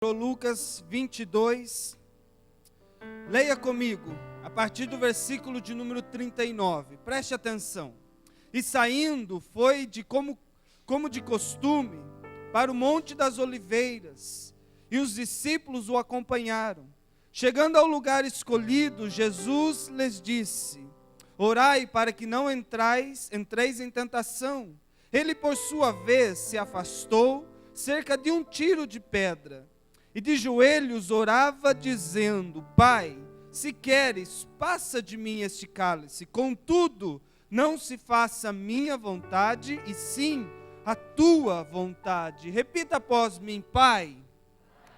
Lucas 22, leia comigo, a partir do versículo de número 39, preste atenção. E saindo, foi como de costume, para o Monte das Oliveiras, e os discípulos o acompanharam. Chegando ao lugar escolhido, Jesus lhes disse: orai para que não entreis em tentação. Ele, por sua vez, se afastou, cerca de um tiro de pedra, e de joelhos orava, dizendo: Pai, se queres, passa de mim este cálice. Contudo, não se faça a minha vontade, e sim a tua vontade. Repita após mim: Pai,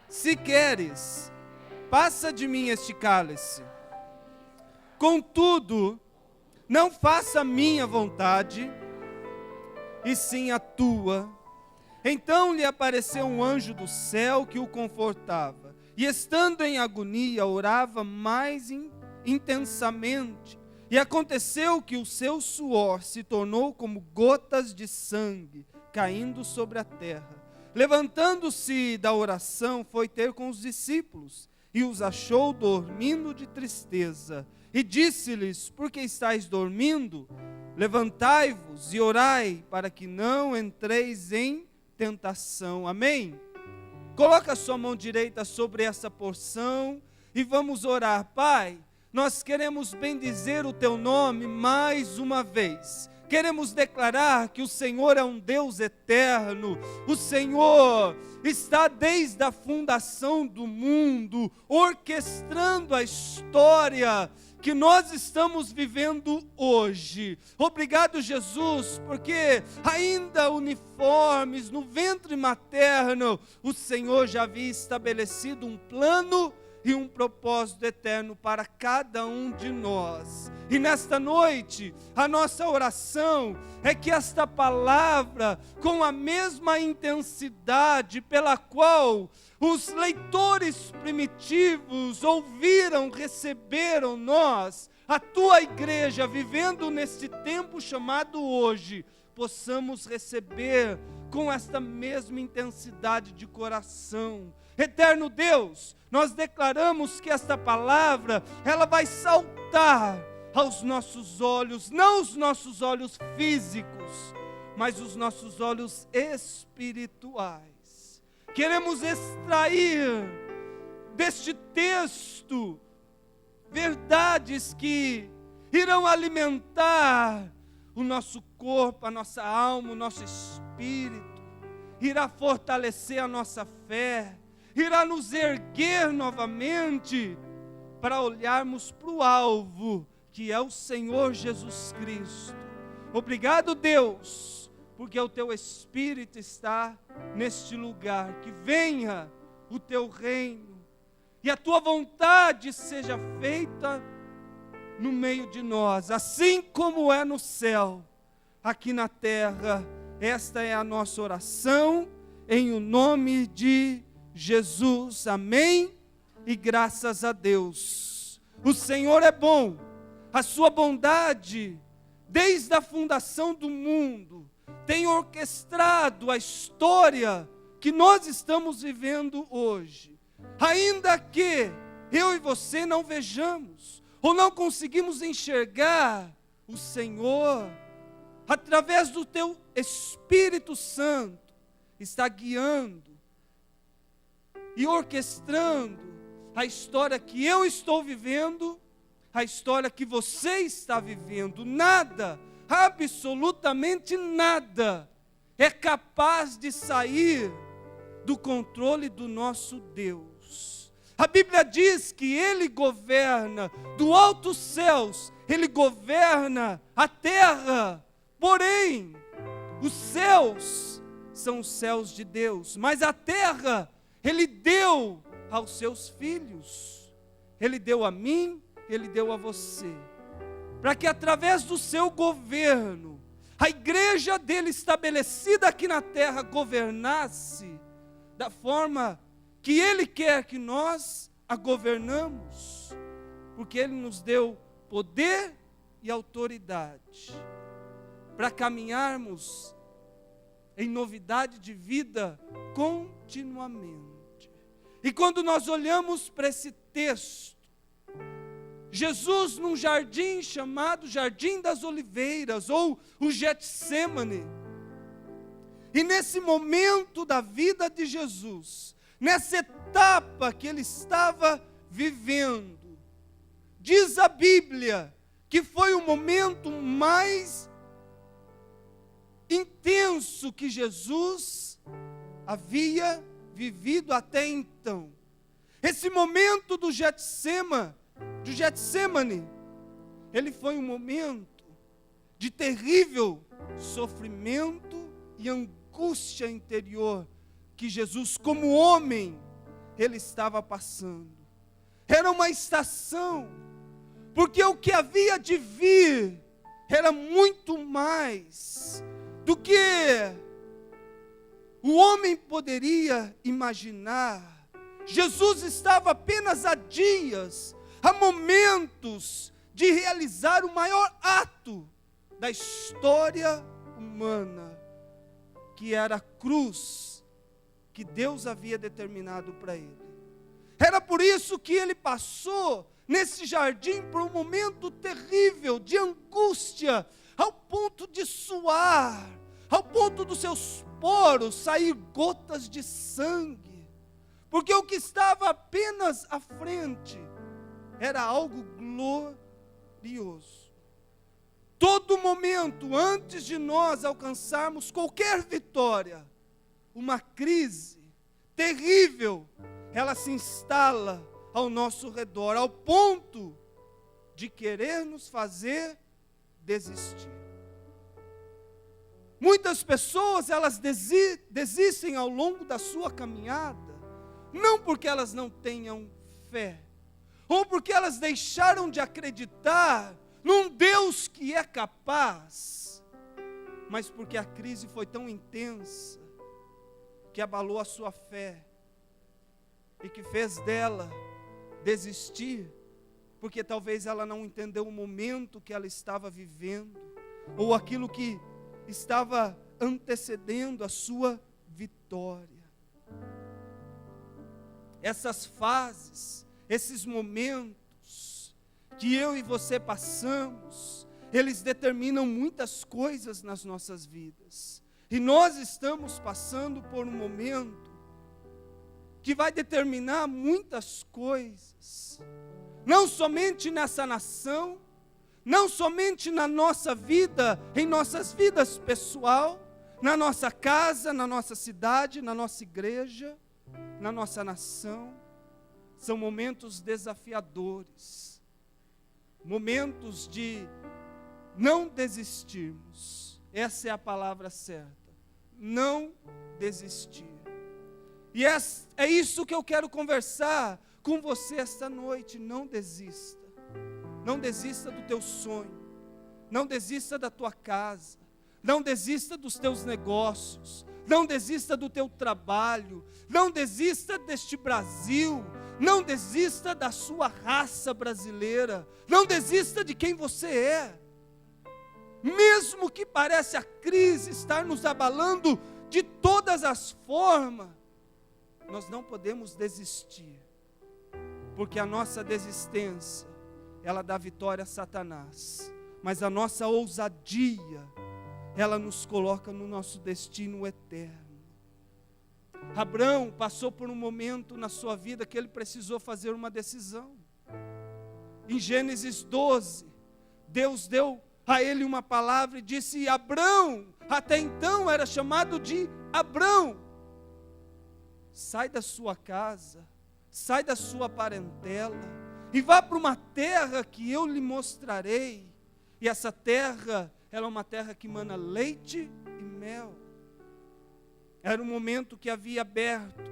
se queres, passa de mim este cálice. Contudo, não faça a minha vontade, e sim a tua. Então lhe apareceu um anjo do céu que o confortava, e estando em agonia, orava mais intensamente. E aconteceu que o seu suor se tornou como gotas de sangue caindo sobre a terra. Levantando-se da oração, foi ter com os discípulos, e os achou dormindo de tristeza. E disse-lhes: por que estáis dormindo? Levantai-vos e orai, para que não entreis em tentação. Amém? Coloca a sua mão direita sobre essa porção e vamos orar. Pai, nós queremos bendizer o teu nome mais uma vez. Queremos declarar que o Senhor é um Deus eterno. O Senhor está desde a fundação do mundo, orquestrando a história que nós estamos vivendo hoje. Obrigado, Jesus, porque ainda uniformes no ventre materno, o Senhor já havia estabelecido um plano e um propósito eterno para cada um de nós. E nesta noite, a nossa oração é que esta palavra, com a mesma intensidade pela qual os leitores primitivos ouviram, receberam nós, a tua igreja, vivendo neste tempo chamado hoje, possamos receber com esta mesma intensidade de coração. Eterno Deus, nós declaramos que esta palavra, ela vai saltar aos nossos olhos, não os nossos olhos físicos, mas os nossos olhos espirituais. Queremos extrair deste texto verdades que irão alimentar o nosso corpo, a nossa alma, o nosso espírito, irá fortalecer a nossa fé, irá nos erguer novamente para olharmos para o alvo, que é o Senhor Jesus Cristo. Obrigado, Deus, porque o teu Espírito está neste lugar. Que venha o teu reino e a tua vontade seja feita no meio de nós, assim como é no céu, aqui na terra. Esta é a nossa oração, em o nome de Jesus. Amém? E graças a Deus. O Senhor é bom, a sua bondade, desde a fundação do mundo, tem orquestrado a história que nós estamos vivendo hoje. Ainda que eu e você não vejamos, ou não conseguimos enxergar, o Senhor, através do teu Espírito Santo, está guiando e orquestrando a história que eu estou vivendo, a história que você está vivendo. Nada, absolutamente nada, é capaz de sair do controle do nosso Deus. A Bíblia diz que Ele governa do alto céus, Ele governa a terra, porém, os céus são os céus de Deus, mas a terra Ele deu aos seus filhos, Ele deu a mim, Ele deu a você, para que através do seu governo, a igreja dele estabelecida aqui na terra governasse da forma que Ele quer que nós a governamos, porque Ele nos deu poder e autoridade para caminharmos em novidade de vida continuamente. E quando nós olhamos para esse texto, Jesus num jardim chamado Jardim das Oliveiras, ou o Getsêmani, e nesse momento da vida de Jesus, nessa etapa que ele estava vivendo, diz a Bíblia que foi o momento mais intenso que Jesus havia vivido até então. Esse momento do Getsêmani, ele foi um momento de terrível sofrimento e angústia interior que Jesus, como homem, ele estava passando. Era uma estação, porque o que havia de vir era muito mais do que o homem poderia imaginar. Jesus estava apenas a dias, a momentos de realizar o maior ato da história humana, que era a cruz que Deus havia determinado para ele. Era por isso que ele passou nesse jardim por um momento terrível de angústia, ao ponto de suar, ao ponto dos seus poros sair gotas de sangue, porque o que estava apenas à frente era algo glorioso. Todo momento, antes de nós alcançarmos qualquer vitória, uma crise terrível, ela se instala ao nosso redor, ao ponto de querer nos fazer desistir. Muitas pessoas, elas desistem ao longo da sua caminhada, não porque elas não tenham fé, ou porque elas deixaram de acreditar num Deus que é capaz, mas porque a crise foi tão intensa, que abalou a sua fé, e que fez dela desistir, porque talvez ela não entendeu o momento que ela estava vivendo, ou aquilo que estava antecedendo a sua vitória. Essas fases, esses momentos que eu e você passamos, eles determinam muitas coisas nas nossas vidas. E nós estamos passando por um momento que vai determinar muitas coisas, não somente nessa nação, não somente na nossa vida, em nossas vidas pessoal, na nossa casa, na nossa cidade, na nossa igreja, na nossa nação. São momentos desafiadores, momentos de não desistirmos. Essa é a palavra certa, não desistir. E é isso que eu quero conversar com você esta noite. Não desista. Não desista do teu sonho. Não desista da tua casa. Não desista dos teus negócios. Não desista do teu trabalho. Não desista deste Brasil. Não desista da sua raça brasileira. Não desista de quem você é. Mesmo que pareça a crise estar nos abalando de todas as formas, nós não podemos desistir, porque a nossa desistência, ela dá vitória a Satanás, mas a nossa ousadia, ela nos coloca no nosso destino eterno. Abraão passou por um momento na sua vida que ele precisou fazer uma decisão. Em Gênesis 12, Deus deu a ele uma palavra e disse: Abrão, até então era chamado de Abrão, sai da sua casa, sai da sua parentela e vá para uma terra que eu lhe mostrarei. E essa terra, ela é uma terra que mana leite e mel. Era um momento que havia aberto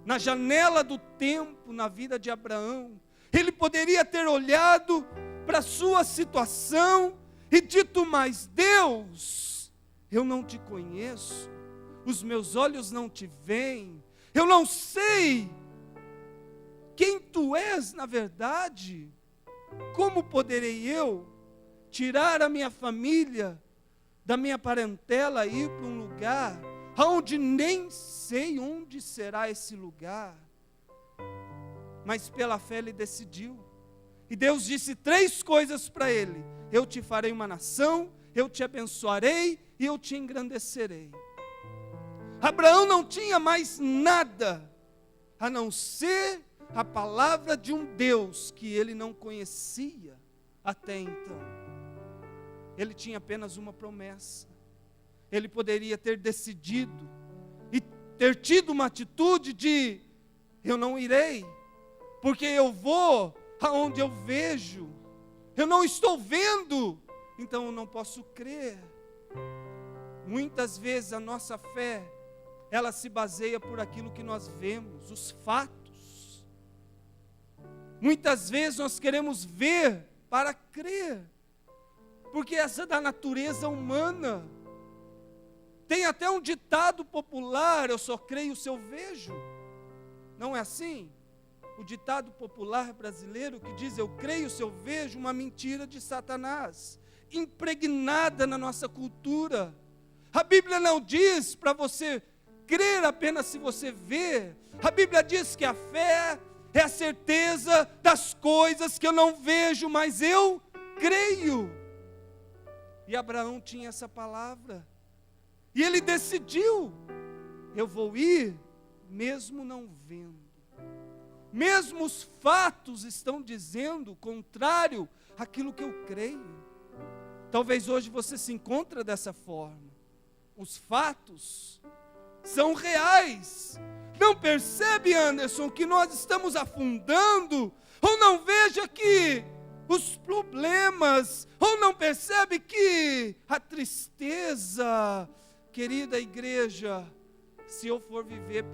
na janela do tempo na vida de Abraão. Ele poderia ter olhado para a sua situação e dito: mas Deus, eu não te conheço, os meus olhos não te veem, eu não sei quem tu és na verdade. Como poderei eu tirar a minha família da minha parentela e ir para um lugar onde nem sei onde será esse lugar? mas pela fé ele decidiu. E Deus disse 3 coisas para ele: eu te farei uma nação, eu te abençoarei e eu te engrandecerei. Abraão não tinha mais nada a não ser a palavra de um Deus que ele não conhecia até então. Ele tinha apenas uma promessa. Ele poderia ter decidido e ter tido uma atitude de: eu não irei, porque eu vou aonde eu vejo, eu não estou vendo, então eu não posso crer. Muitas vezes a nossa fé, ela se baseia por aquilo que nós vemos, os fatos. Muitas vezes nós queremos ver para crer, porque essa é da natureza humana. Tem até um ditado popular: eu só creio se eu vejo. Não é assim? O ditado popular brasileiro que diz: eu creio se eu vejo, uma mentira de Satanás, impregnada na nossa cultura. A Bíblia não diz para você crer apenas se você vê. A Bíblia diz que a fé é a certeza das coisas que eu não vejo, mas eu creio. E Abraão tinha essa palavra. E ele decidiu: eu vou ir mesmo não vendo. Mesmo os fatos estão dizendo o contrário àquilo que eu creio. Talvez hoje você se encontre dessa forma. Os fatos são reais. Não percebe, Anderson, que nós estamos afundando? Ou não veja que os problemas, ou não percebe que a tristeza, querida igreja, se eu for viver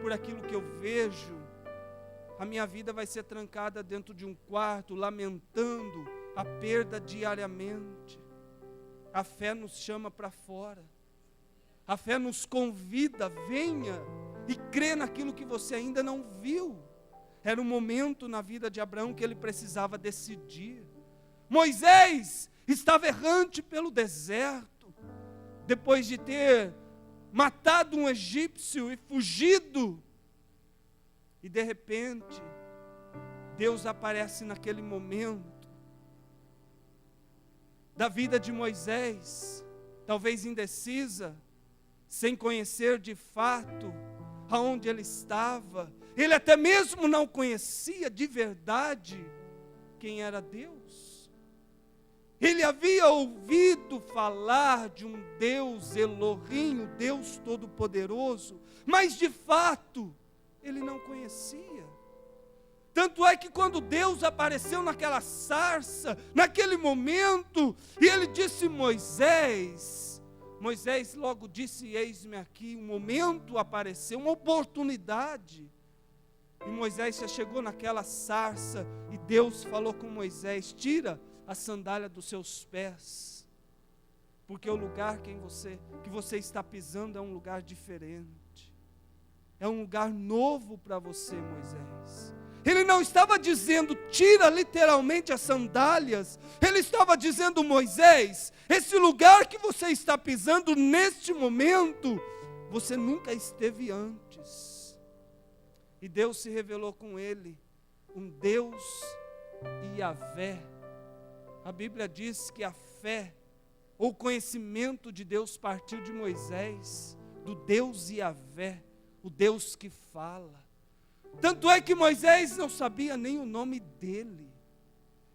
por aquilo que eu vejo, a minha vida vai ser trancada dentro de um quarto, lamentando a perda diariamente. A fé nos chama para fora. A fé nos convida: venha e crê naquilo que você ainda não viu. Era um momento na vida de Abraão que ele precisava decidir. Moisés estava errante pelo deserto, depois de ter matado um egípcio e fugido. E de repente, Deus aparece naquele momento da vida de Moisés, talvez indecisa, sem conhecer de fato aonde ele estava. Ele até mesmo não conhecia de verdade quem era Deus. Ele havia ouvido falar de um Deus Elohim, o Deus Todo-Poderoso, mas de fato ele não conhecia. Tanto é que quando Deus apareceu naquela sarça, naquele momento, e ele disse: Moisés logo disse: eis-me aqui. Um momento apareceu, uma oportunidade. E Moisés já chegou naquela sarça, e Deus falou com Moisés: tira a sandália dos seus pés, porque o lugar que você está pisando é um lugar diferente, é um lugar novo para você, Moisés. Ele não estava dizendo: tira literalmente as sandálias. Ele estava dizendo: Moisés, esse lugar que você está pisando neste momento, você nunca esteve antes. E Deus se revelou com ele, um Deus Yahvé. A Bíblia diz que a fé, ou o conhecimento de Deus, partiu de Moisés, do Deus Yahvé, o Deus que fala. Tanto é que Moisés não sabia nem o nome dele.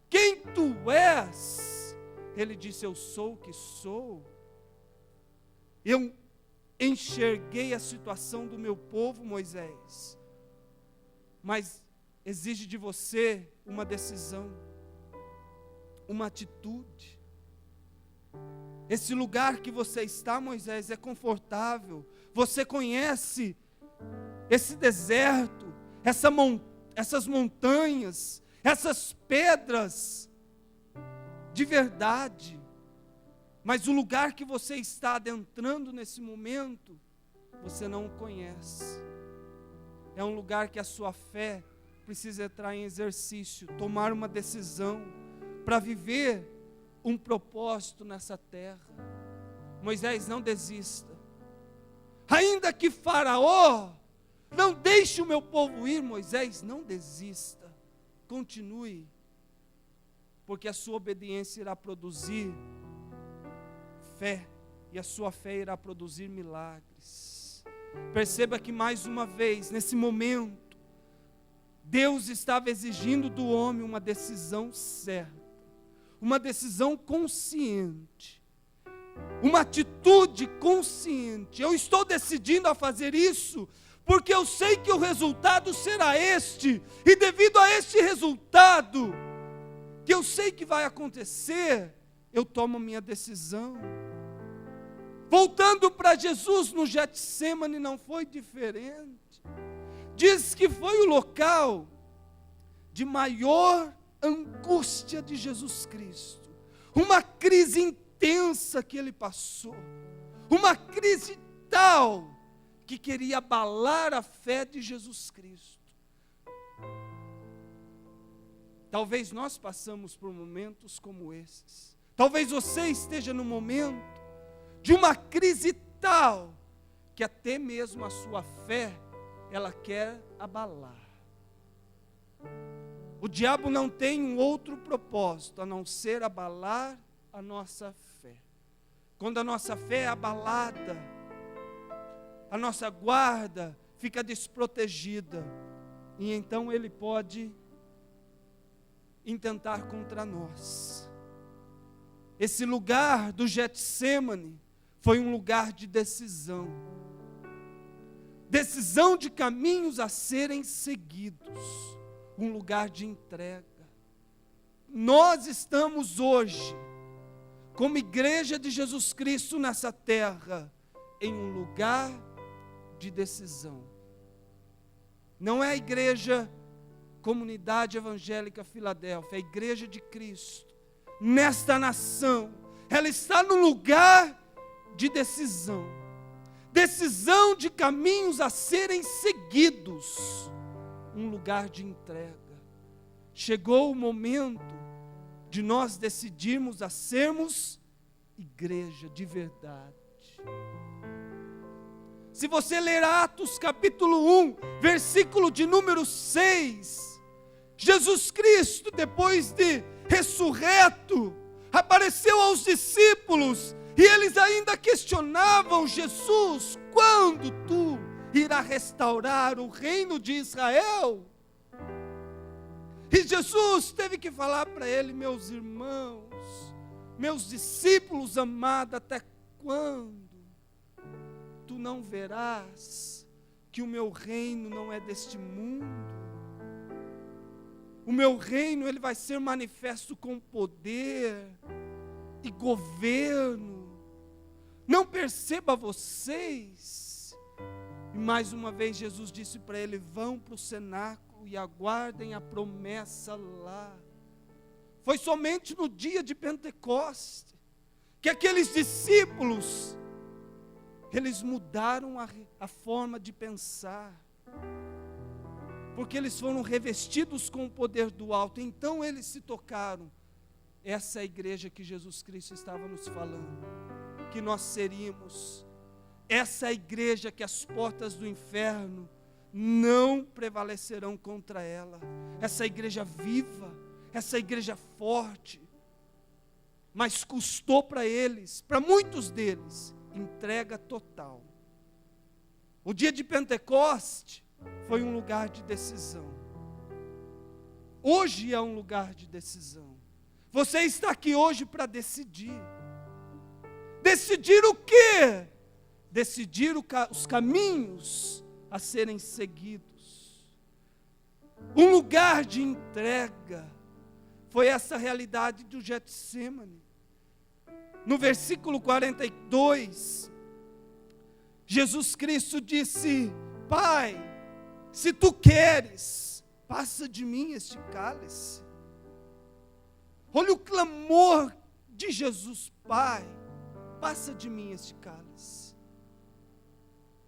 Quem tu és? Ele disse: eu sou o que sou. Eu enxerguei a situação do meu povo, Moisés, mas exige de você uma decisão, uma atitude. Esse lugar que você está, Moisés, é confortável. Você conhece esse deserto, essas montanhas, essas pedras de verdade, mas o lugar que você está adentrando nesse momento, você não o conhece. É um lugar que a sua fé precisa entrar em exercício, tomar uma decisão para viver um propósito nessa terra. Moisés, não desista. Ainda que Faraó Não deixe o meu povo ir, Moisés, não desista. Continue, porque a sua obediência irá produzir fé, e a sua fé irá produzir milagres. Perceba que mais uma vez, nesse momento, Deus estava exigindo do homem uma decisão certa, uma decisão consciente, uma atitude consciente. Eu estou decidindo a fazer isso, porque eu sei que o resultado será este, e devido a este resultado, que eu sei que vai acontecer, eu tomo a minha decisão. Voltando para Jesus no Getsêmani, não foi diferente. Diz que foi o local de maior angústia de Jesus Cristo, uma crise intensa que ele passou, uma crise tal que queria abalar a fé de Jesus Cristo. Talvez nós passamos por momentos como esses. Talvez você esteja no momento de uma crise tal que até mesmo a sua fé ela quer abalar. O diabo não tem um outro propósito a não ser abalar a nossa fé. Quando a nossa fé é abalada, a nossa guarda fica desprotegida, e então ele pode intentar contra nós. Esse lugar do Getsêmani foi um lugar de decisão. Decisão de caminhos a serem seguidos. Um lugar de entrega. Nós estamos hoje, como igreja de Jesus Cristo nessa terra, em um lugar de decisão. Não é a igreja Comunidade Evangélica Filadélfia, é a igreja de Cristo. Nesta nação, ela está no lugar de decisão. Decisão de caminhos a serem seguidos. Um lugar de entrega. Chegou o momento de nós decidirmos a sermos igreja de verdade. Se você ler Atos capítulo 1, versículo de número 6, Jesus Cristo, depois de ressurreto, apareceu aos discípulos, e eles ainda questionavam: Jesus, quando tu irá restaurar o reino de Israel? E Jesus teve que falar para ele: meus irmãos, meus discípulos amados, até quando tu não verás que o meu reino não é deste mundo? O meu reino, ele vai ser manifesto com poder e governo. Não perceba vocês? E mais uma vez Jesus disse para ele: vão para o cenáculo e aguardem a promessa lá. Foi somente no dia de Pentecostes que aqueles discípulos, eles mudaram a forma de pensar, porque eles foram revestidos com o poder do alto. Então eles se tocaram. Essa é a igreja que Jesus Cristo estava nos falando, que nós seríamos. Essa é a igreja que as portas do inferno não prevalecerão contra ela. Essa igreja viva, essa igreja forte. Mas custou para eles, para muitos deles, entrega total. O dia de Pentecoste foi um lugar de decisão. Hoje é um lugar de decisão. Você está aqui hoje para decidir. Decidir o quê? Decidir os caminhos a serem seguidos. Um lugar de entrega. Foi essa a realidade do Getsêmani. No versículo 42, Jesus Cristo disse: Pai, se tu queres, passa de mim este cálice. Olha o clamor de Jesus: Pai, passa de mim este cálice.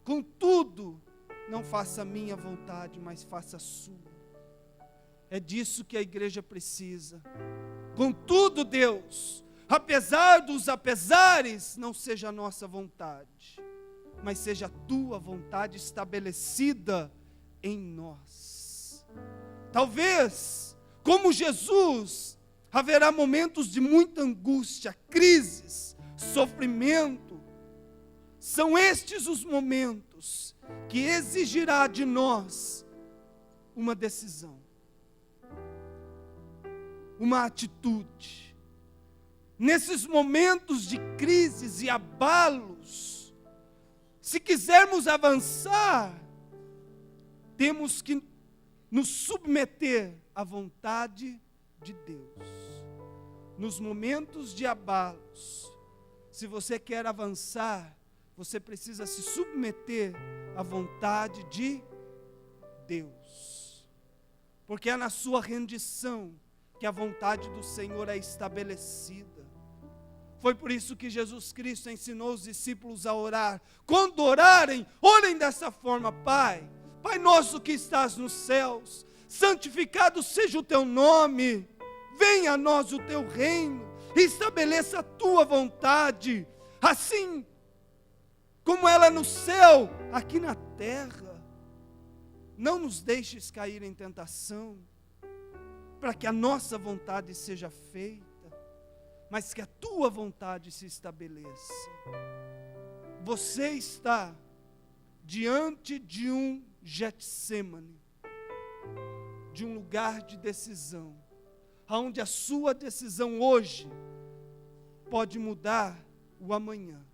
Contudo, não faça a minha vontade, mas faça a sua. É disso que a igreja precisa. Contudo, Deus, apesar dos apesares, não seja a nossa vontade, mas seja a tua vontade estabelecida em nós. Talvez, como Jesus, haverá momentos de muita angústia, crises, sofrimento. São estes os momentos que exigirá de nós uma decisão, uma atitude. Nesses momentos de crises e abalos, se quisermos avançar, temos que nos submeter à vontade de Deus. Nos momentos de abalos, se você quer avançar, você precisa se submeter à vontade de Deus. Porque é na sua rendição que a vontade do Senhor é estabelecida. Foi por isso que Jesus Cristo ensinou os discípulos a orar. Quando orarem, orem dessa forma: Pai nosso que estás nos céus, santificado seja o teu nome, venha a nós o teu reino, estabeleça a tua vontade, assim como ela é no céu, aqui na terra. Não nos deixes cair em tentação, para que a nossa vontade seja feita, mas que a tua vontade se estabeleça. Você está diante de um Getsemane, de um lugar de decisão, onde a sua decisão hoje pode mudar o amanhã.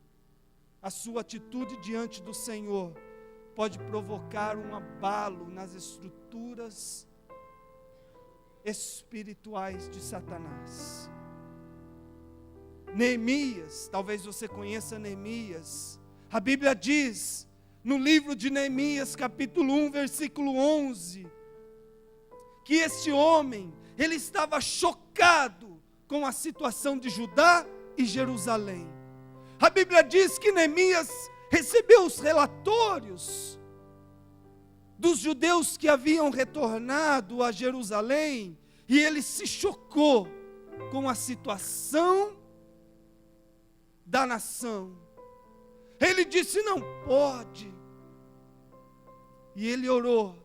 A sua atitude diante do Senhor pode provocar um abalo nas estruturas espirituais de Satanás. Neemias, talvez você conheça Neemias. A Bíblia diz, no livro de Neemias, capítulo 1, versículo 11, que este homem, ele estava chocado com a situação de Judá e Jerusalém. A Bíblia diz que Neemias recebeu os relatórios dos judeus que haviam retornado a Jerusalém, e ele se chocou com a situação da nação. Ele disse: não pode. E ele orou,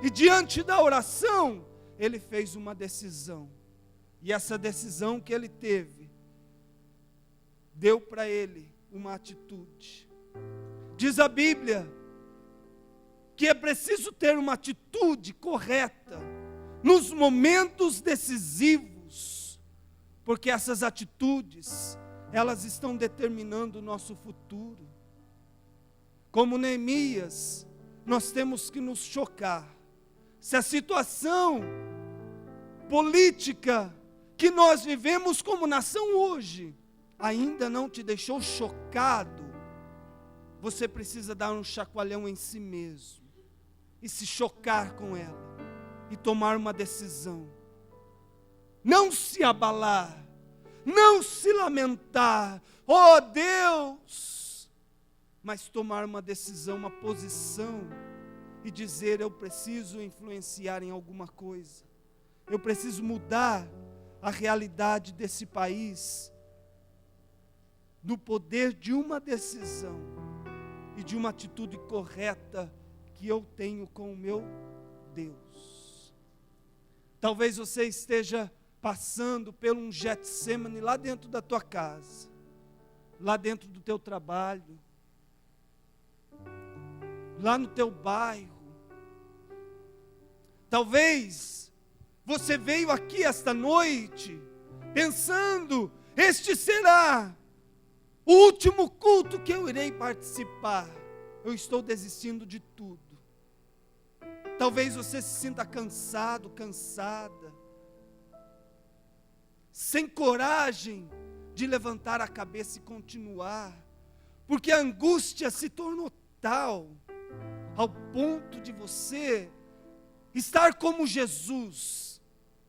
e diante da oração, ele fez uma decisão, e essa decisão que ele teve, deu para ele uma atitude. Diz a Bíblia, que é preciso ter uma atitude correta, nos momentos decisivos, porque essas atitudes, elas estão determinando o nosso futuro. Como Neemias, nós temos que nos chocar. Se a situação política que nós vivemos como nação hoje ainda não te deixou chocado, você precisa dar um chacoalhão em si mesmo e se chocar com ela e tomar uma decisão. Não se abalar, não se lamentar, oh Deus, mas tomar uma decisão, uma posição e dizer: eu preciso influenciar em alguma coisa, eu preciso mudar a realidade desse país, no poder de uma decisão e de uma atitude correta que eu tenho com o meu Deus. Talvez você esteja passando por um Getsemane lá dentro da tua casa, lá dentro do teu trabalho, lá no teu bairro. Talvez você veio aqui esta noite pensando: este será o último culto que eu irei participar, eu estou desistindo de tudo. Talvez você se sinta cansado, cansada, sem coragem de levantar a cabeça e continuar, porque a angústia se tornou tal, ao ponto de você estar como Jesus,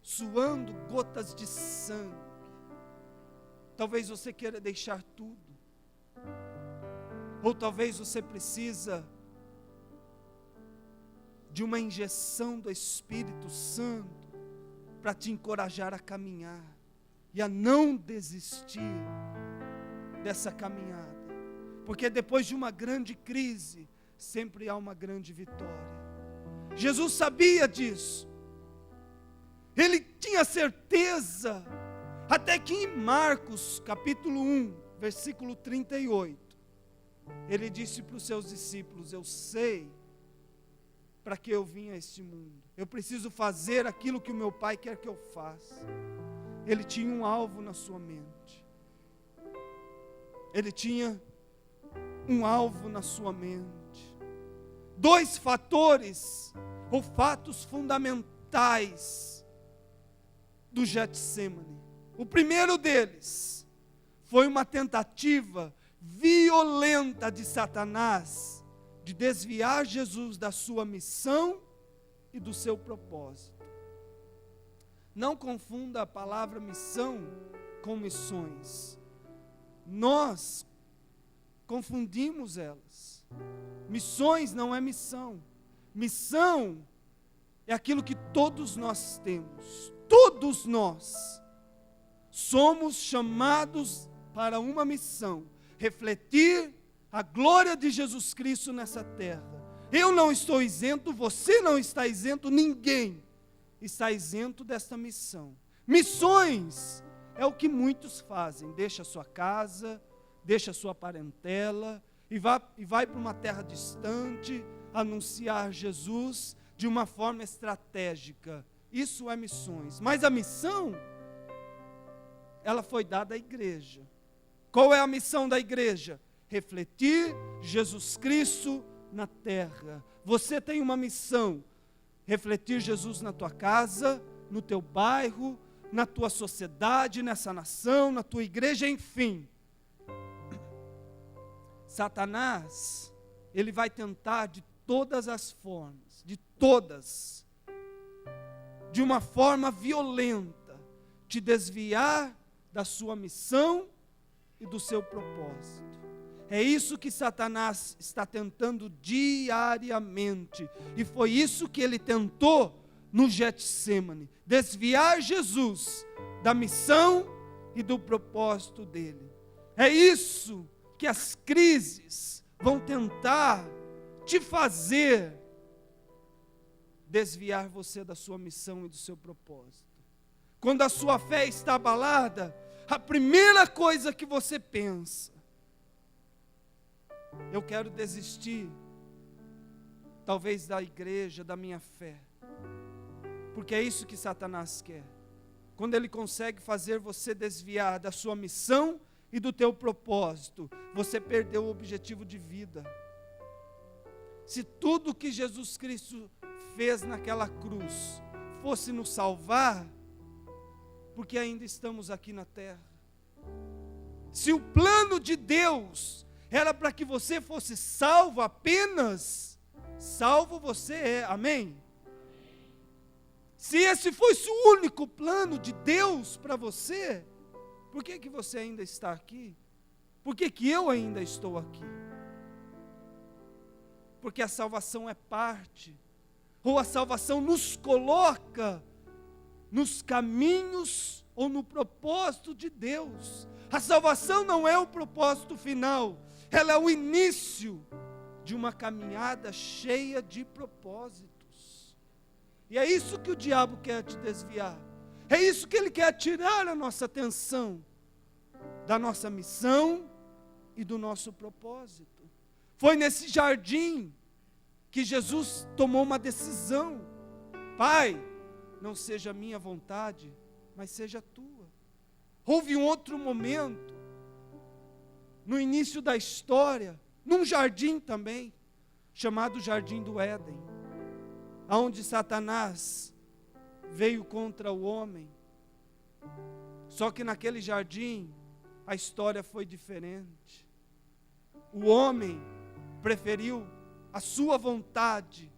suando gotas de sangue. Talvez você queira deixar tudo, ou talvez você precisa de uma injeção do Espírito Santo para te encorajar a caminhar e a não desistir dessa caminhada, porque depois de uma grande crise sempre há uma grande vitória. Jesus sabia disso. Ele tinha certeza, até que em Marcos, capítulo 1, versículo 38, ele disse para os seus discípulos: eu sei para que eu vim a este mundo. Eu preciso fazer aquilo que o meu Pai quer que eu faça. Ele tinha um alvo na sua mente. Ele tinha um alvo na sua mente. Dois fatores, ou fatos fundamentais do Getsemane. O primeiro deles foi uma tentativa violenta de Satanás de desviar Jesus da sua missão e do seu propósito. Não confunda a palavra missão com missões. Nós confundimos elas. Missões não é missão. Missão é aquilo que todos nós temos. Todos nós somos chamados para uma missão: refletir a glória de Jesus Cristo nessa terra. Eu não estou isento, você não está isento, ninguém está isento desta missão. Missões é o que muitos fazem: deixa a sua casa, deixa a sua parentela e vai para uma terra distante anunciar Jesus de uma forma estratégica. Isso é missões. Mas a missão, ela foi dada à igreja. Qual é a missão da igreja? Refletir Jesus Cristo na terra. Você tem uma missão: refletir Jesus na tua casa, no teu bairro, na tua sociedade, nessa nação, na tua igreja, enfim. Satanás, ele vai tentar de todas as formas, de uma forma violenta, te desviar da sua missão e do seu propósito. É isso que Satanás está tentando diariamente, e foi isso que ele tentou no Getsemane: desviar Jesus da missão e do propósito dele. É isso que as crises vão tentar te fazer desviar você da sua missão e do seu propósito. Quando a sua fé está abalada, a primeira coisa que você pensa: eu quero desistir, talvez da igreja, da minha fé. Porque é isso que Satanás quer. Quando ele consegue fazer você desviar da sua missão e do teu propósito, você perdeu o objetivo de vida. Se tudo que Jesus Cristo fez naquela cruz fosse nos salvar, porque ainda estamos aqui na terra. Se o plano de Deus era para que você fosse salvo apenas, salvo você é, amém? Se esse fosse o único plano de Deus para você, por que você ainda está aqui? Por que eu ainda estou aqui? Porque a salvação é parte, ou a salvação nos coloca nos caminhos ou no propósito de Deus. A salvação não é o propósito final, ela é o início de uma caminhada cheia de propósitos. E é isso que o diabo quer te desviar. É isso que ele quer tirar a nossa atenção da nossa missão e do nosso propósito. Foi nesse jardim que Jesus tomou uma decisão: Pai, não seja a minha vontade, mas seja a tua. Houve um outro momento, no início da história, num jardim também, chamado Jardim do Éden, onde Satanás veio contra o homem. Só que naquele jardim, a história foi diferente. O homem preferiu a sua vontade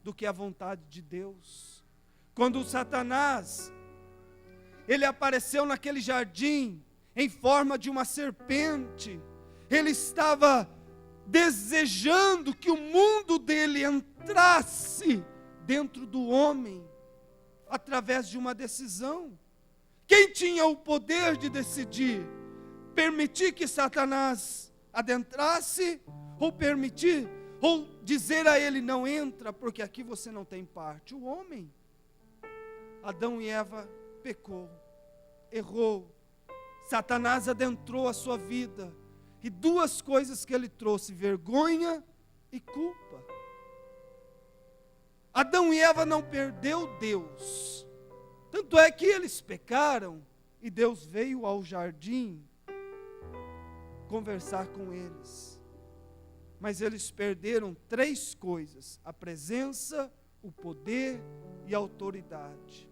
do que a vontade de Deus. Quando Satanás, ele apareceu naquele jardim em forma de uma serpente, ele estava desejando que o mundo dele entrasse dentro do homem, através de uma decisão. Quem tinha o poder de decidir? Permitir que Satanás adentrasse, ou permitir, ou dizer a ele: não entra, porque aqui você não tem parte. O homem, Adão e Eva, pecou, errou, Satanás adentrou a sua vida, e duas coisas que ele trouxe: vergonha e culpa. Adão e Eva não perdeu Deus, tanto é que eles pecaram, e Deus veio ao jardim conversar com eles. Mas eles perderam três coisas: a presença, o poder e a autoridade.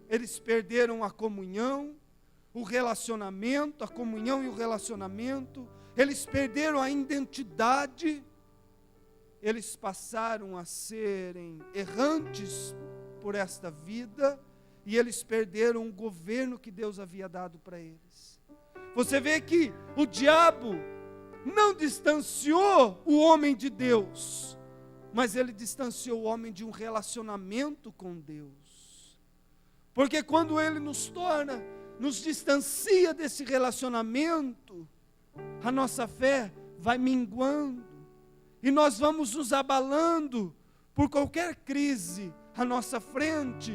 Eles perderam a comunhão, o relacionamento, a comunhão e o relacionamento. Eles perderam a identidade. Eles passaram a serem errantes por esta vida, e eles perderam o governo que Deus havia dado para eles. Você vê que o diabo não distanciou o homem de Deus, mas ele distanciou o homem de um relacionamento com Deus. Porque quando ele nos distancia desse relacionamento, a nossa fé vai minguando, e nós vamos nos abalando por qualquer crise à nossa frente,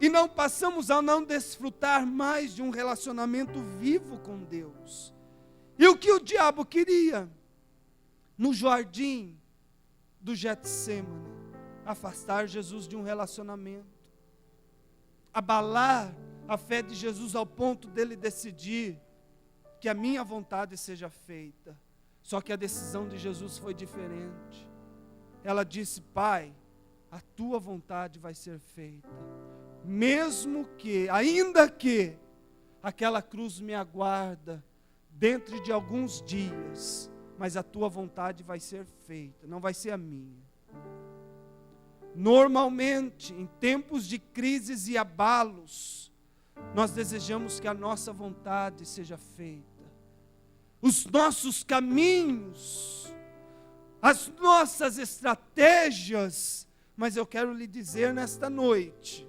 e não passamos a não desfrutar mais de um relacionamento vivo com Deus. E o que o diabo queria? No jardim do Getsêmani, afastar Jesus de um relacionamento, abalar a fé de Jesus ao ponto dele decidir que a minha vontade seja feita. Só que a decisão de Jesus foi diferente. Ela disse: Pai, a tua vontade vai ser feita, mesmo que, ainda que aquela cruz me aguarda dentro de alguns dias, mas a tua vontade vai ser feita, não vai ser a minha. Normalmente, em tempos de crises e abalos, nós desejamos que a nossa vontade seja feita, os nossos caminhos, as nossas estratégias. Mas eu quero lhe dizer nesta noite,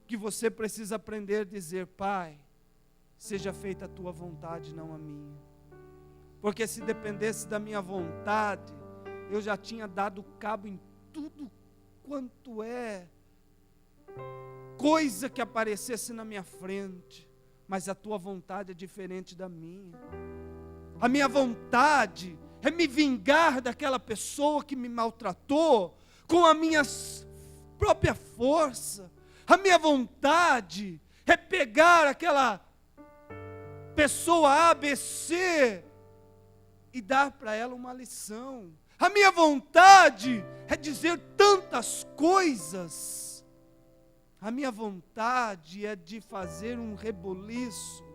que você precisa aprender a dizer: Pai, seja feita a tua vontade, não a minha. Porque se dependesse da minha vontade, eu já tinha dado cabo em tudo quanto é coisa que aparecesse na minha frente. Mas a tua vontade é diferente da minha. A minha vontade é me vingar daquela pessoa que me maltratou com a minha própria força. A minha vontade é pegar aquela pessoa ABC e dar para ela uma lição. A minha vontade é dizer tantas coisas. A minha vontade é de fazer um reboliço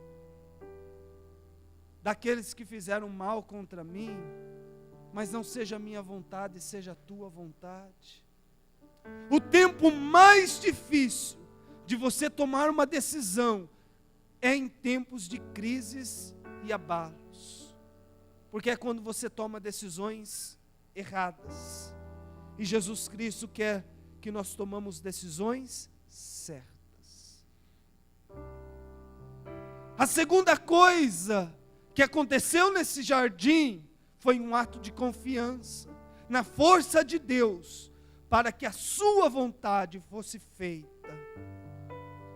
daqueles que fizeram mal contra mim. Mas não seja a minha vontade, seja a tua vontade. O tempo mais difícil de você tomar uma decisão é em tempos de crises e abalos. Porque é quando você toma decisões erradas. E Jesus Cristo quer que nós tomamos decisões certas. A segunda coisa que aconteceu nesse jardim foi um ato de confiança na força de Deus, para que a sua vontade fosse feita.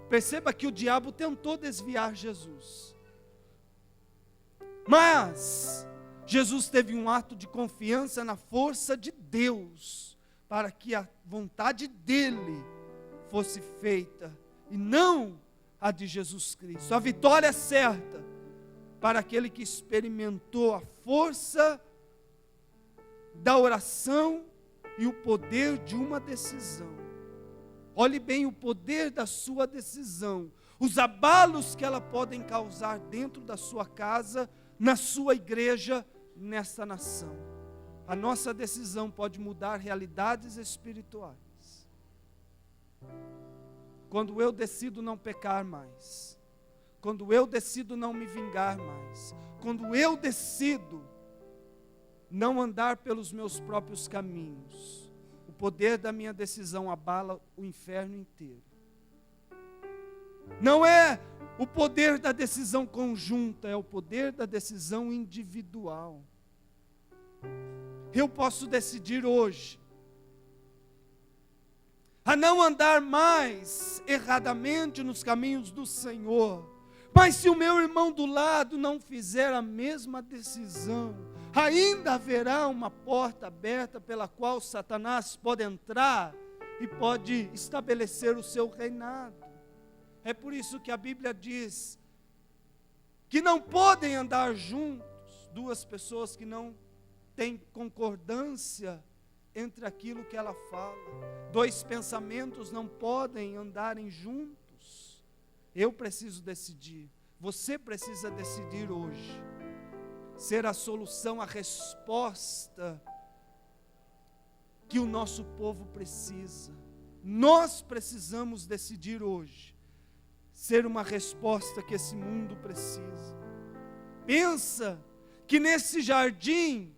Perceba que o diabo tentou desviar Jesus, mas Jesus teve um ato de confiança na força de Deus, para que a vontade dele fosse feita, e não a de Jesus Cristo. A vitória é certa para aquele que experimentou a força da oração e o poder de uma decisão. Olhe bem o poder da sua decisão, os abalos que ela podem causar dentro da sua casa, na sua igreja, nesta nação. A nossa decisão pode mudar realidades espirituais. Quando eu decido não pecar mais, quando eu decido não me vingar mais, quando eu decido não andar pelos meus próprios caminhos, o poder da minha decisão abala o inferno inteiro. Não é o poder da decisão conjunta, é o poder da decisão individual. eu posso decidir hoje a não andar mais erradamente nos caminhos do Senhor. Mas se o meu irmão do lado não fizer a mesma decisão, ainda haverá uma porta aberta pela qual Satanás pode entrar e pode estabelecer o seu reinado. É por isso que a Bíblia diz que não podem andar juntos duas pessoas que não têm concordância entre aquilo que ela fala. Dois pensamentos não podem andarem juntos. Eu preciso decidir, você precisa decidir hoje, ser a solução, a resposta que o nosso povo precisa. Nós precisamos decidir hoje, ser uma resposta que esse mundo precisa. Pensa que nesse jardim,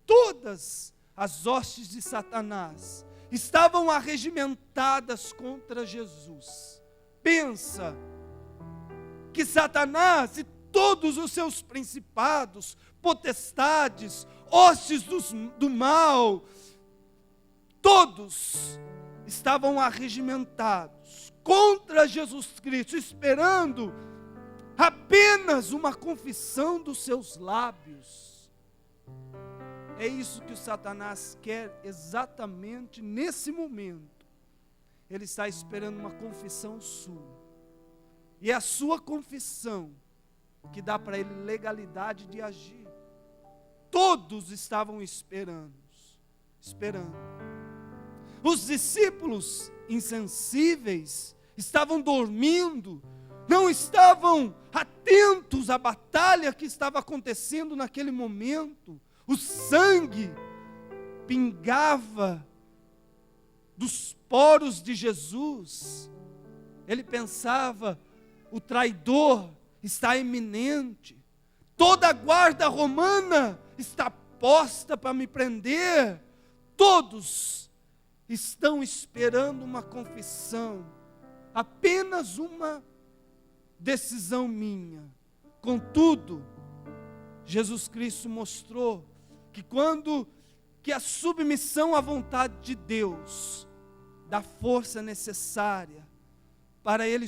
todas as hostes de Satanás estavam arregimentadas contra Jesus. Pensa que Satanás e todos os seus principados, potestades, hostes do mal, todos estavam arregimentados contra Jesus Cristo, esperando apenas uma confissão dos seus lábios. É isso que o Satanás quer exatamente nesse momento. Ele está esperando uma confissão sua. E é a sua confissão que dá para ele legalidade de agir. Todos estavam esperando. Os discípulos insensíveis estavam dormindo, não estavam atentos à batalha que estava acontecendo naquele momento. O sangue pingava dos poros de Jesus. Ele pensava, o traidor está iminente, toda a guarda romana está posta para me prender. Todos estão esperando uma confissão, apenas uma decisão minha. Contudo, Jesus Cristo mostrou que a submissão à vontade de Deus dá força necessária para ele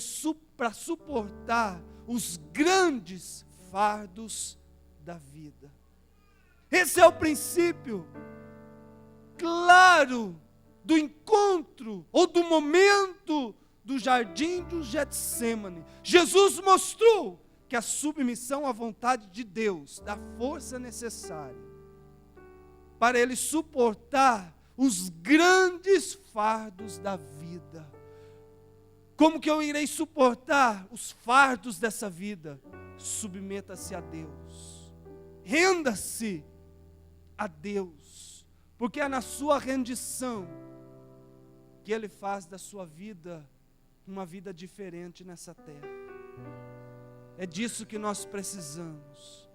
para suportar os grandes fardos da vida. Esse é o princípio claro do encontro ou do momento do jardim do Getsêmani. Jesus mostrou que a submissão à vontade de Deus dá força necessária para ele suportar os grandes fardos da vida. Como que eu irei suportar os fardos dessa vida? Submeta-se a Deus. Renda-se a Deus. Porque é na sua rendição que Ele faz da sua vida uma vida diferente nessa terra. É disso que nós precisamos.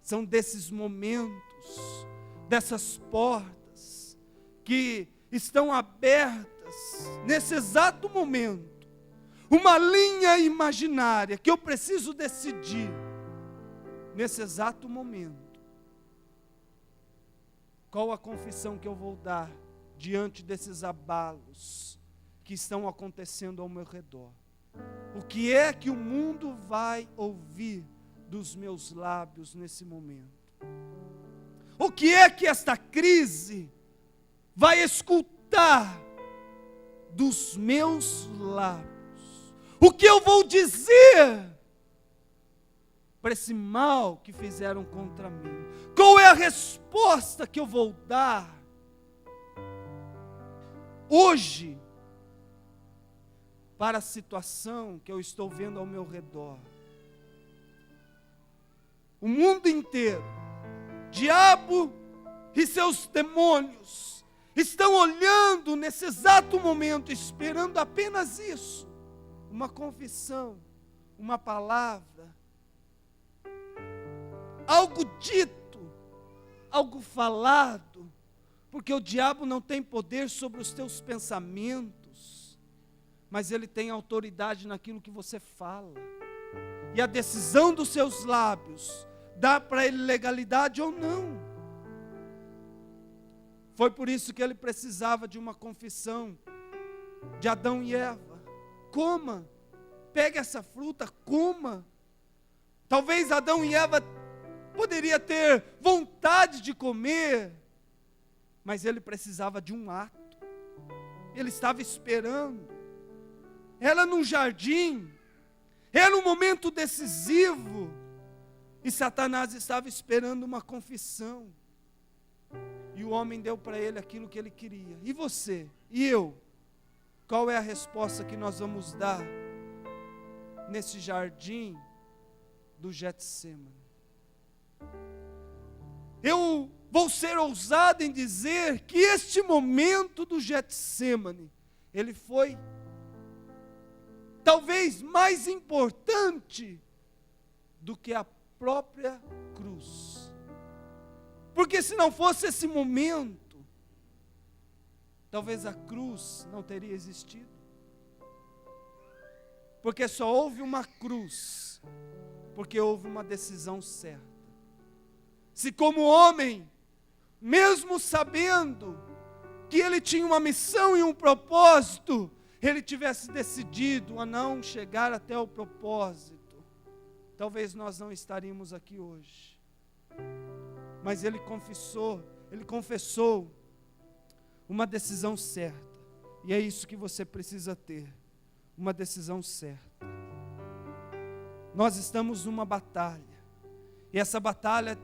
São desses momentos, dessas portas que estão abertas nesse exato momento. Uma linha imaginária que eu preciso decidir nesse exato momento. Qual a confissão que eu vou dar diante desses abalos que estão acontecendo ao meu redor? O que é que o mundo vai ouvir dos meus lábios nesse momento? O que é que esta crise vai escutar dos meus lábios? O que eu vou dizer para esse mal que fizeram contra mim? Qual é a resposta que eu vou dar hoje para a situação que eu estou vendo ao meu redor? O mundo inteiro, diabo e seus demônios estão olhando nesse exato momento, esperando apenas isso. Uma confissão, uma palavra, algo dito, algo falado, porque o diabo não tem poder sobre os teus pensamentos, mas ele tem autoridade naquilo que você fala, e a decisão dos seus lábios dá para ele legalidade ou não. Foi por isso que ele precisava de uma confissão de Adão e Eva. Coma, pegue essa fruta, coma. Talvez Adão e Eva poderia ter vontade de comer, mas ele precisava de um ato. Ele estava esperando. Era num jardim, era um momento decisivo, e Satanás estava esperando uma confissão. E o homem deu para ele aquilo que ele queria. E você? E eu? Qual é a resposta que nós vamos dar nesse jardim do Getsemane? Eu vou ser ousado em dizer que este momento do Getsemane, ele foi talvez mais importante do que a própria cruz. Porque se não fosse esse momento, talvez a cruz não teria existido. Porque só houve uma cruz, porque houve uma decisão certa. Se como homem, mesmo sabendo que ele tinha uma missão e um propósito, ele tivesse decidido a não chegar até o propósito, talvez nós não estaríamos aqui hoje. Mas ele confessou uma decisão certa. E é isso que você precisa ter, uma decisão certa. Nós estamos numa batalha, e essa batalha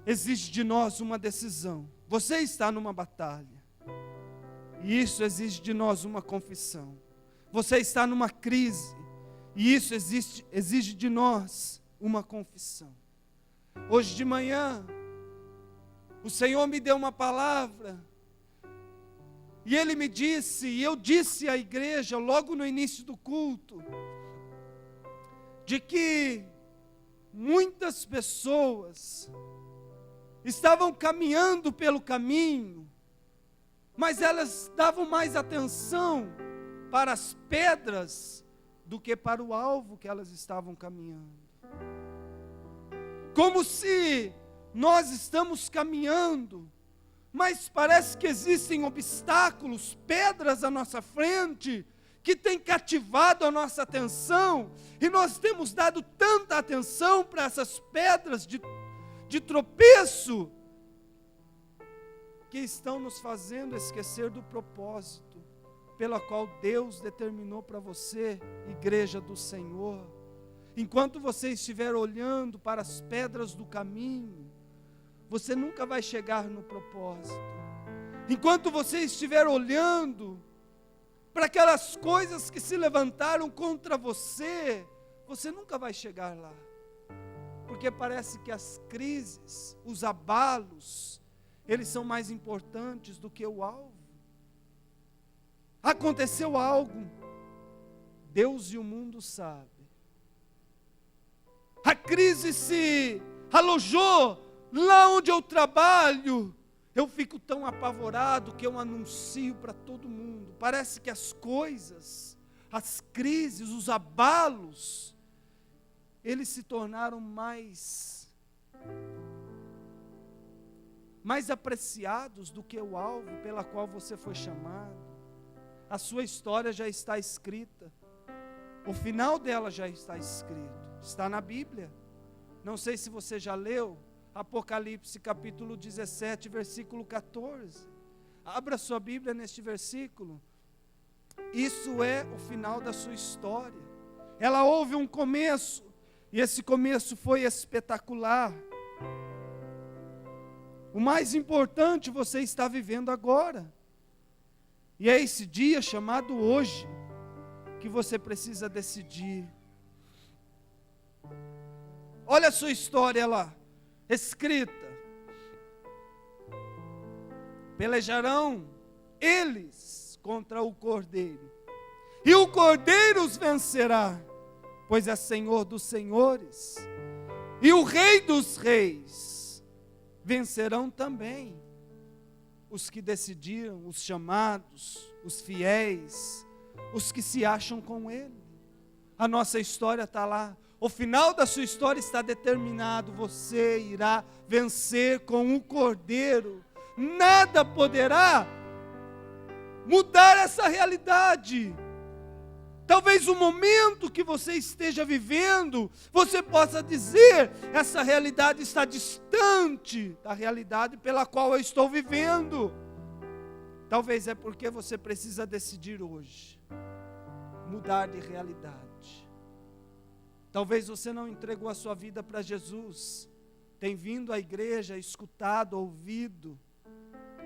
exige de nós uma decisão. Você está numa batalha, e isso exige de nós uma confissão. Você está numa crise, e isso exige de nós uma confissão. Hoje de manhã, o Senhor me deu uma palavra, e Ele me disse, e eu disse à igreja logo no início do culto, de que muitas pessoas estavam caminhando pelo caminho, mas elas davam mais atenção para as pedras do que para o alvo que elas estavam caminhando. Como se nós estamos caminhando, mas parece que existem obstáculos, pedras à nossa frente, que têm cativado a nossa atenção, e nós temos dado tanta atenção para essas pedras de tropeço, que estão nos fazendo esquecer do propósito, pela qual Deus determinou para você, igreja do Senhor. Enquanto você estiver olhando para as pedras do caminho, você nunca vai chegar no propósito. Enquanto você estiver olhando para aquelas coisas que se levantaram contra você, você nunca vai chegar lá. Porque parece que as crises, os abalos, eles são mais importantes do que o alvo. Aconteceu algo, Deus e o mundo sabem. A crise se alojou lá onde eu trabalho. Eu fico tão apavorado que eu anuncio para todo mundo. Parece que as coisas, as crises, os abalos, eles se tornaram mais apreciados do que o alvo pela qual você foi chamado. A sua história já está escrita. O final dela já está escrito. Está na Bíblia. Não sei se você já leu Apocalipse capítulo 17, versículo 14. Abra sua Bíblia neste versículo. Isso é o final da sua história. Ela houve um começo, e esse começo foi espetacular. O mais importante você está vivendo agora. E é esse dia chamado hoje que você precisa decidir. Olha a sua história lá, escrita. Pelejarão eles contra o Cordeiro, e o Cordeiro os vencerá, pois é Senhor dos senhores, e o Rei dos reis. Vencerão também os que decidiram, os chamados, os fiéis, os que se acham com Ele. A nossa história está lá. O final da sua história está determinado. Você irá vencer com o Cordeiro. nada poderá mudar essa realidade. Talvez o momento que você esteja vivendo, você possa dizer, essa realidade está distante da realidade pela qual eu estou vivendo. Talvez é porque você precisa decidir hoje, mudar de realidade. Talvez você não entregou a sua vida para Jesus, tem vindo à igreja, escutado, ouvido,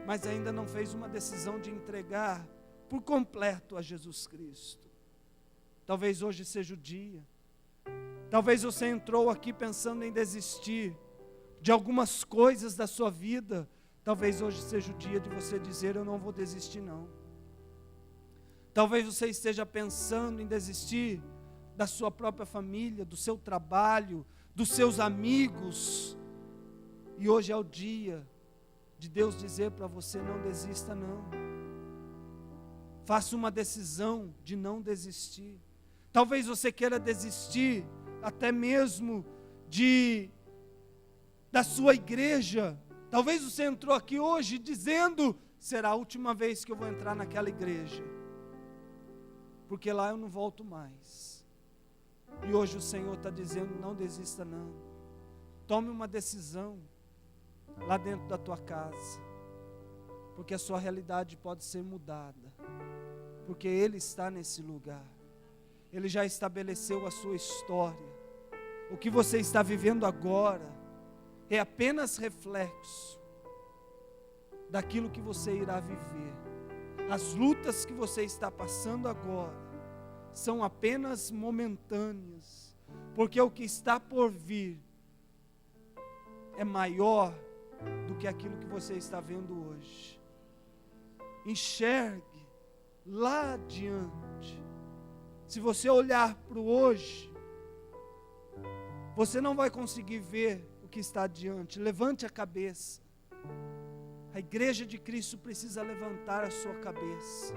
mas ainda não fez uma decisão de entregar por completo a Jesus Cristo. Talvez hoje seja o dia. Talvez você entrou aqui pensando em desistir de algumas coisas da sua vida. Talvez hoje seja o dia de você dizer, eu não vou desistir não. Talvez você esteja pensando em desistir da sua própria família, do seu trabalho, dos seus amigos. E hoje é o dia de Deus dizer para você, não desista não. Faça uma decisão de não desistir. Talvez você queira desistir até mesmo da sua igreja. Talvez você entrou aqui hoje dizendo, será a última vez que eu vou entrar naquela igreja, porque lá eu não volto mais. E hoje o Senhor está dizendo, não desista não. Tome uma decisão lá dentro da tua casa, porque a sua realidade pode ser mudada, porque Ele está nesse lugar. Ele já estabeleceu a sua história. O que você está vivendo agora é apenas reflexo daquilo que você irá viver. As lutas que você está passando agora são apenas momentâneas, porque o que está por vir é maior do que aquilo que você está vendo hoje. Enxergue lá adiante. Se você olhar para o hoje, você não vai conseguir ver o que está adiante. Levante a cabeça. A igreja de Cristo precisa levantar a sua cabeça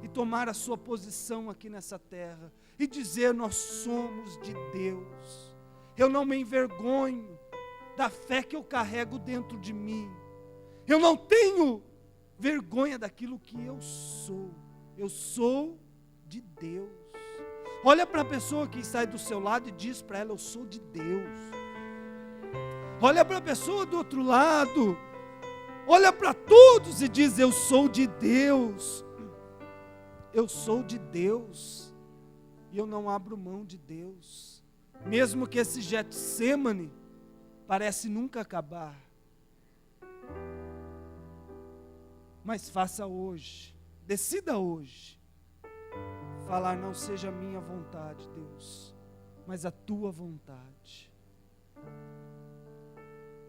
e tomar a sua posição aqui nessa terra e dizer, nós somos de Deus. Eu não me envergonho da fé que eu carrego dentro de mim. Eu não tenho vergonha daquilo que eu sou. Eu sou de Deus. Olha para a pessoa que está aí do seu lado e diz para ela, eu sou de Deus. Olha para a pessoa do outro lado, olha para todos e diz, eu sou de Deus. Eu sou de Deus. E eu não abro mão de Deus. Mesmo que esse Getsêmani parece nunca acabar. Mas faça hoje, decida hoje, falar, não seja a minha vontade, Deus, mas a tua vontade.